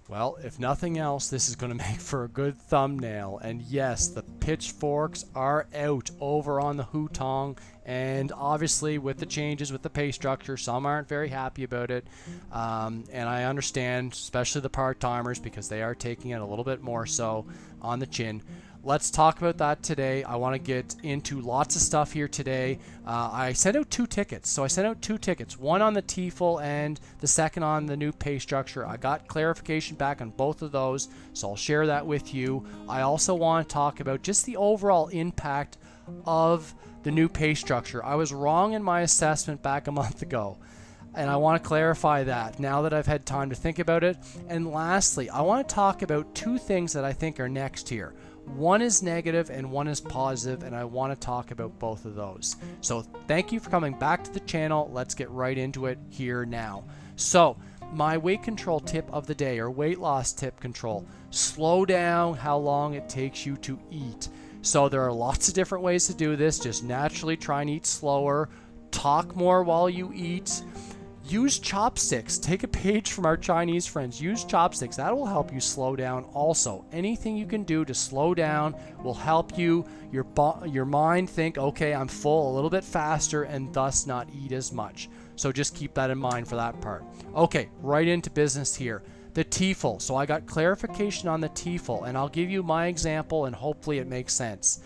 Well, if nothing else, this is going to make for a good thumbnail. And yes, the pitchforks are out over on the hutong. And obviously, with the changes with the pay structure, some aren't very happy about it. And I understand, especially the part-timers, because they are taking it a little bit more so on the chin. Let's talk about that today. I want to get into lots of stuff here today. I sent out 2 tickets. So I sent out 2 tickets, one on the TEFL and the second on the new pay structure. I got clarification back on both of those, so I'll share that with you. I also want to talk about just the overall impact of the new pay structure. I was wrong in my assessment back a month ago, and I want to clarify that now that I've had time to think about it. And lastly, I want to talk about 2 things that I think are next here. One is negative and one is positive, and I want to talk about both of those. So thank you for coming back to the channel. Let's get right into it here now. So my weight control tip of the day, or weight loss tip control: slow down how long it takes you to eat. So there are lots of different ways to do this. Just naturally try and eat slower, talk more while you eat. Use chopsticks. Take a page from our Chinese friends. Use chopsticks. That will help you slow down also. Anything you can do to slow down will help you, your mind think, okay, I'm full a little bit faster, and thus not eat as much. So just keep that in mind for that part. Okay, right into business here. The TEFL. So I got clarification on the TEFL, and I'll give you my example, and hopefully it makes sense.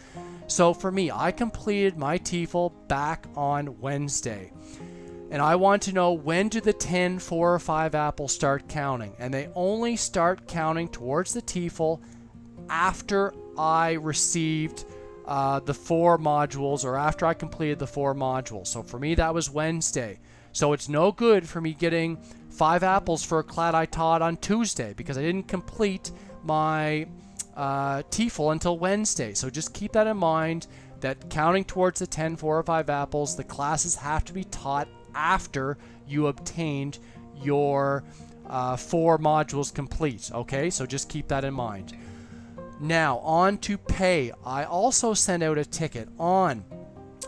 So for me, I completed my TEFL back on Wednesday. And I want to know, when do the 10, 4, or 5 apples start counting? And they only start counting towards the TEFL after I received the 4 modules, or after I completed the 4 modules. So for me, that was Wednesday. So it's no good for me getting 5 apples for a class I taught on Tuesday, because I didn't complete my TEFL until Wednesday. So just keep that in mind, that counting towards the 10, 4, or 5 apples, the classes have to be taught after you obtained your 4 modules complete. Okay, so just keep that in mind. Now on to pay. I also sent out a ticket on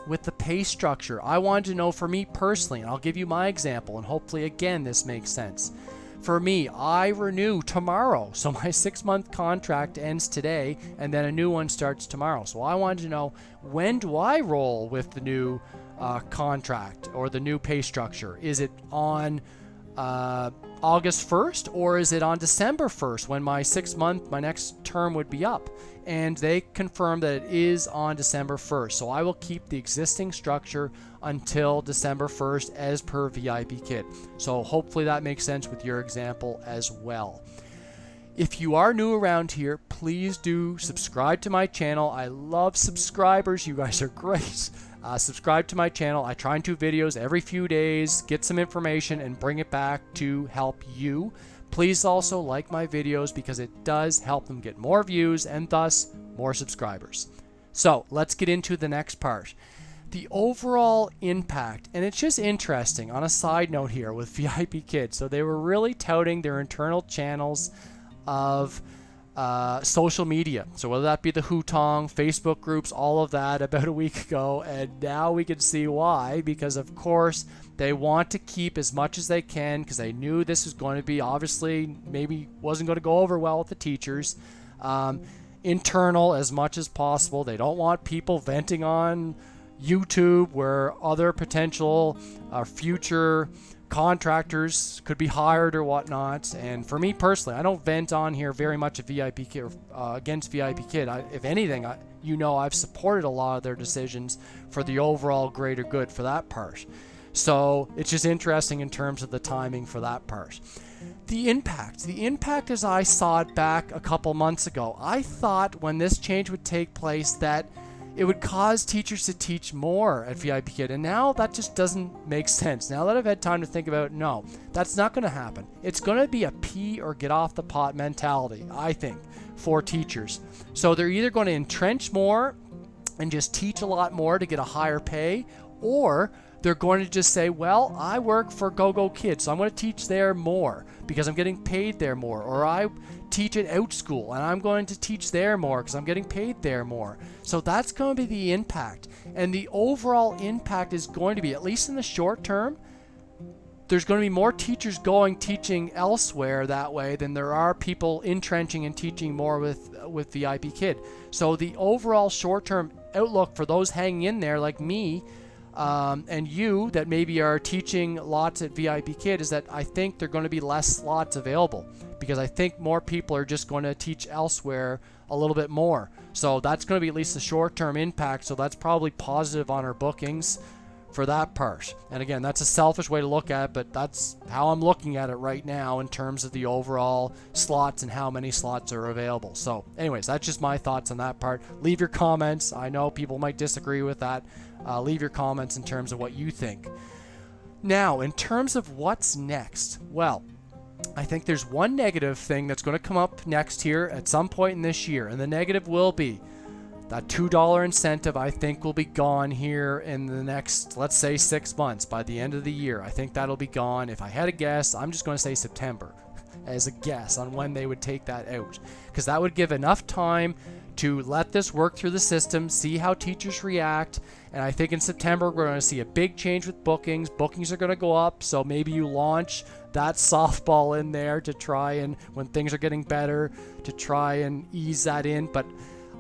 with the pay structure. I wanted to know, for me personally, and I'll give you my example, and hopefully again this makes sense. For me, I renew tomorrow, so my 6-month contract ends today, and then a new one starts tomorrow. So I wanted to know, when do I roll with the new contract or the new pay structure? Is it on August 1st, or is it on December 1st when my 6-month, my next term would be up? And they confirmed that it is on December 1st. So I will keep the existing structure until December 1st as per Vipkid. So hopefully that makes sense with your example as well. If you are new around here, please do subscribe to my channel. I love subscribers. You guys are great. Subscribe to my channel. I try and do videos every few days, get some information, and bring it back to help you. Please also like my videos, because it does help them get more views and thus more subscribers. So let's get into the next part. The overall impact, and it's just interesting on a side note here with Vipkid. So they were really touting their internal channels of social media. So whether that be the hutong, Facebook groups, all of that about a week ago, and now we can see why, because of course they want to keep as much as they can, because they knew this was going to be, obviously maybe wasn't going to go over well with the teachers. Internal as much as possible. They don't want people venting on YouTube where other potential future contractors could be hired or whatnot. And for me personally, I don't vent on here very much at Vipkid against Vipkid. If anything, I've supported a lot of their decisions for the overall greater good for that part. So it's just interesting in terms of the timing for that part. The impact as I saw it back a couple months ago, I thought when this change would take place that it would cause teachers to teach more at Vipkid, and now that just doesn't make sense. Now that I've had time to think about it, no, that's not going to happen. It's going to be a pee or get off the pot mentality, I think, for teachers. So they're either going to entrench more and just teach a lot more to get a higher pay, or they're going to just say, well, I work for GoGo Kids, so I'm going to teach there more because I'm getting paid there more. Or I teach at OutSchool, and I'm going to teach there more because I'm getting paid there more. So that's going to be the impact. And the overall impact is going to be, at least in the short term, there's going to be more teachers teaching elsewhere that way than there are people entrenching and teaching more with Vipkid. So the overall short-term outlook for those hanging in there like me, and you that maybe are teaching lots at Vipkid, is that I think there are going to be less slots available, because I think more people are just going to teach elsewhere a little bit more. So that's going to be at least a short-term impact. So that's probably positive on our bookings for that part. And again, that's a selfish way to look at it, but that's how I'm looking at it right now in terms of the overall slots and how many slots are available. So anyways, that's just my thoughts on that part. Leave your comments. I know people might disagree with that. Leave your comments in terms of what you think. Now, in terms of what's next, well, I think there's one negative thing that's going to come up next here at some point in this year, and the negative will be that $2 incentive. I think will be gone here in the next, let's say, 6 months. By the end of the year, I think that'll be gone. If I had a guess, I'm just going to say September as a guess on when they would take that out, because that would give enough time to let this work through the system, see how teachers react. And I think in September we're going to see a big change with bookings. Bookings are going to go up, so maybe you launch that softball in there to try and, when things are getting better, to try and ease that in. But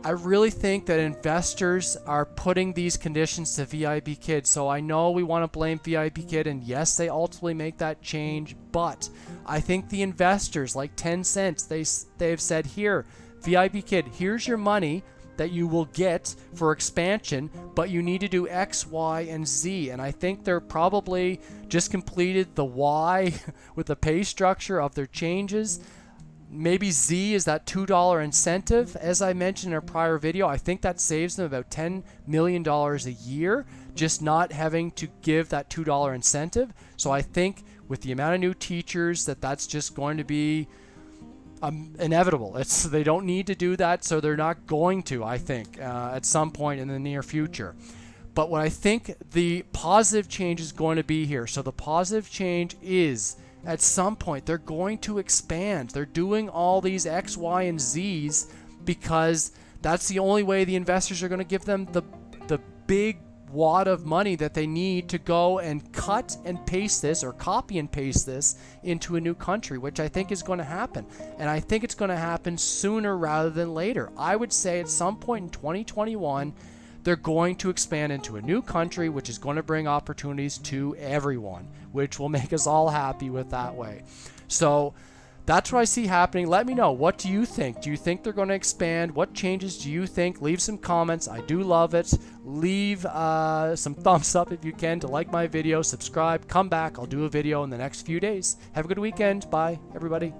I really think that investors are putting these conditions to Vipkid. So I know we want to blame Vipkid, and yes, they ultimately make that change, but I think the investors like Tencent, they've said, here, Vipkid, here's your money that you will get for expansion, but you need to do X, Y, and Z. And I think they're probably just completed the Y with the pay structure of their changes. Maybe Z is that $2 incentive. As I mentioned in a prior video, I think that saves them about $10 million a year, just not having to give that $2 incentive. So I think with the amount of new teachers, that's just going to be inevitable. They don't need to do that, so they're not going to, I think, at some point in the near future. But what I think the positive change is going to be here, so the positive change is at some point they're going to expand. They're doing all these X, Y, and Z's because that's the only way the investors are going to give them the big wad of money that they need to go and cut and paste this, or copy and paste this, into a new country, which I think is going to happen. And I think it's going to happen sooner rather than later. I would say at some point in 2021, they're going to expand into a new country, which is going to bring opportunities to everyone, which will make us all happy with that way. So that's what I see happening. Let me know. What do you think? Do you think they're going to expand? What changes do you think? Leave some comments. I do love it. Leave some thumbs up if you can to like my video. Subscribe. Come back. I'll do a video in the next few days. Have a good weekend. Bye, everybody.